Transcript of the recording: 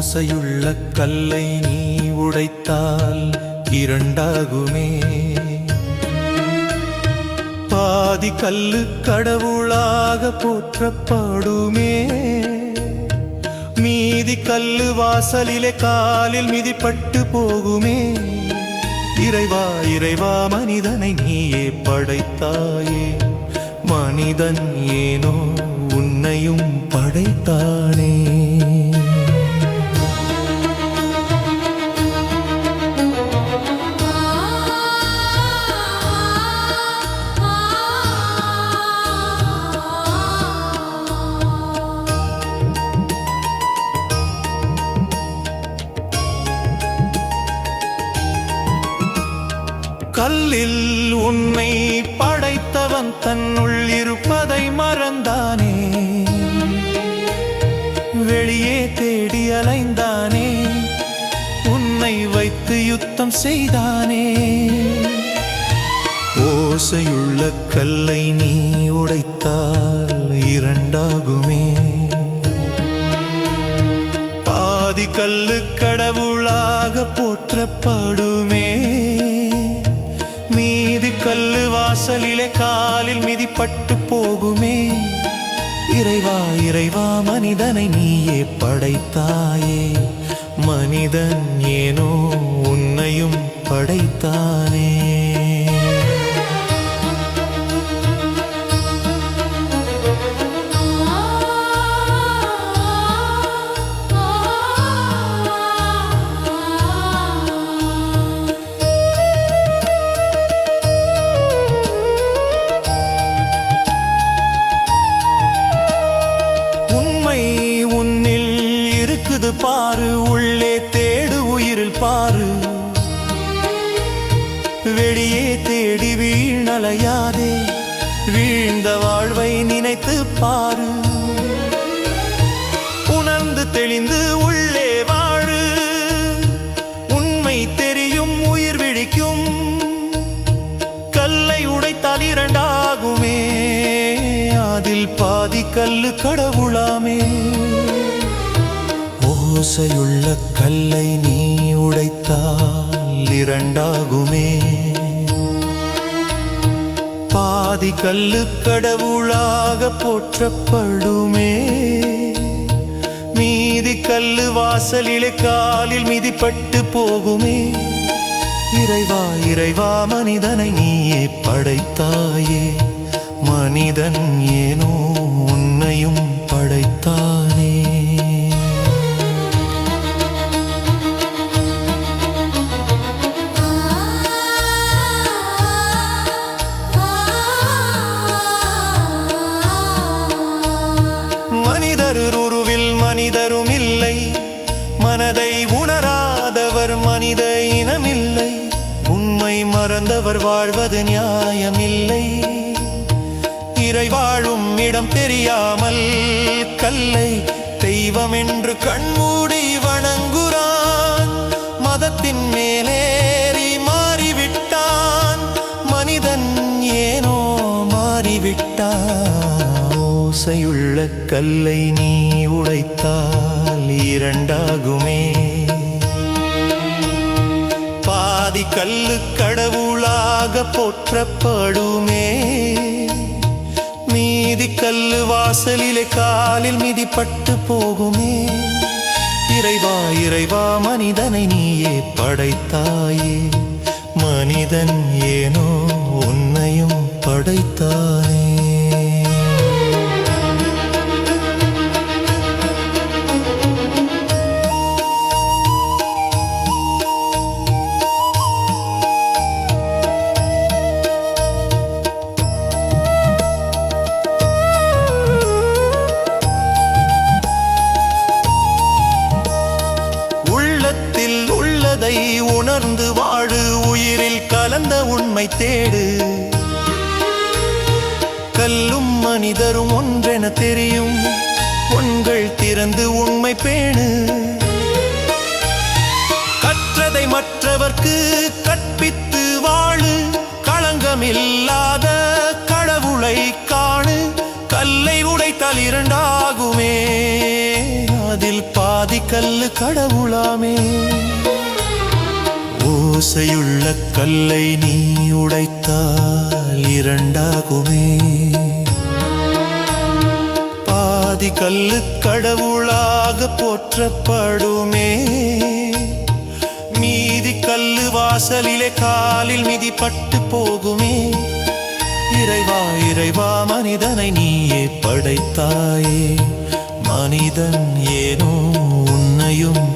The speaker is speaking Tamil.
ஓசையுள்ள கல்லை நீ உடைத்தால் இரண்டாகுமே. பாதி கல்லு கடவுளாக போற்றப்படுமே. மீதி கல்லு வாசலிலே காலில் மிதிப்பட்டு போகுமே. இறைவா இறைவா மனிதனை நீயே படைத்தாயே. மனிதன் ஏனோ உன்னையும் படைத்தானே. கல்லில் உன்னை படைத்தவன் தன்னுள் இருப்பதை மறந்தானே. வெளியே தேடி அலைந்தானே. உன்னை வைத்து யுத்தம் செய்தானே. ஓசையுள்ள கல்லை நீ உடைத்தால் இரண்டாகுமே. பாதி கல்லு கடவுளாக போற்றப்படுமே. மீதி கல்லு வாசலிலே காலில் மிதிப்பட்டு போகுமே. இறைவா இறைவா மனிதனை நீயே படைத்தாயே. மனிதன் ஏனோ உன்னையும் படைத்தானே. பாரு உள்ளே தேடு உயிரில் பாரு. வெளியே தேடி வீணலையாதே. வீழ்ந்த வாழ்வை நினைத்து பாரு. உணர்ந்து தெளிந்து உள்ளே வாழு. உண்மை தெரியும் உயிர் விழிக்கும். கல்லை உடைத்தால் இரண்டாகுமே. அதில் பாதி கல்லு கடவுளாமே. ஓசையுள்ள கல்லை நீ உடைத்தால் இரண்டாகுமே. பாதி கல்லு கடவுளாக போற்றப்படுமே. மீதி கல்லு வாசலிலே காலில் மிதிப்பட்டு போகுமே. இறைவா இறைவா மனிதனை நீயே படைத்தாயே. மனிதன் ஏனோ உன்னையும் படைத்தானே. மனிதருருவில் மனிதரும் இல்லை. மனதை உணராதவர் மனித இனமில்லை. உண்மை மறந்தவர் வாழ்வது நியாயமில்லை. இறை வாழும் இடம் தெரியாமல் கல்லை தெய்வம் என்று கண்மூடி வணங்குறான். மதத்தின் மேலேறி மாறிவிட்டான். மனிதன் ஏனோ மாறிவிட்டான். ஓசையுள்ள கல்லை நீ உடைத்தால் இரண்டாகுமே. பாதி கல்லு கடவுளாக போற்றப்படுமே. மீதி கல்லு வாசலிலே காலில் மிதிப்பட்டு போகுமே. இறைவா இறைவா மனிதனை நீயே படைத்தாயே. மனிதன் ஏனோ உன்னையும் படைத்தானே. உள்ளதை உணர்ந்து வாழு. உயிரில் கலந்த உண்மை தேடு. கல்லும் மனிதரும் ஒன்றென தெரியும். உங்கள் திறந்து உண்மை பேணு. கற்றதை மற்றவர்க்கு கற்பித்து வாழு. களங்கமில்லாத கடவுளை காணு. கல்லை உடைத்தால் இரண்டாகுமே. அதில் பாதி பாதி கல்லு கடவுளாமே. ஓசையுள்ள கல்லை நீ உடைத்தால் இரண்டாகுமே. பாதி கல்லு கடவுளாக போற்றப்படுமே. மீதி கல்லு வாசலிலே காலில் மிதிப்பட்டு போகுமே. இறைவா இறைவா மனிதனை நீயே படைத்தாயே. மனிதன் ஏனோ உன்னையும்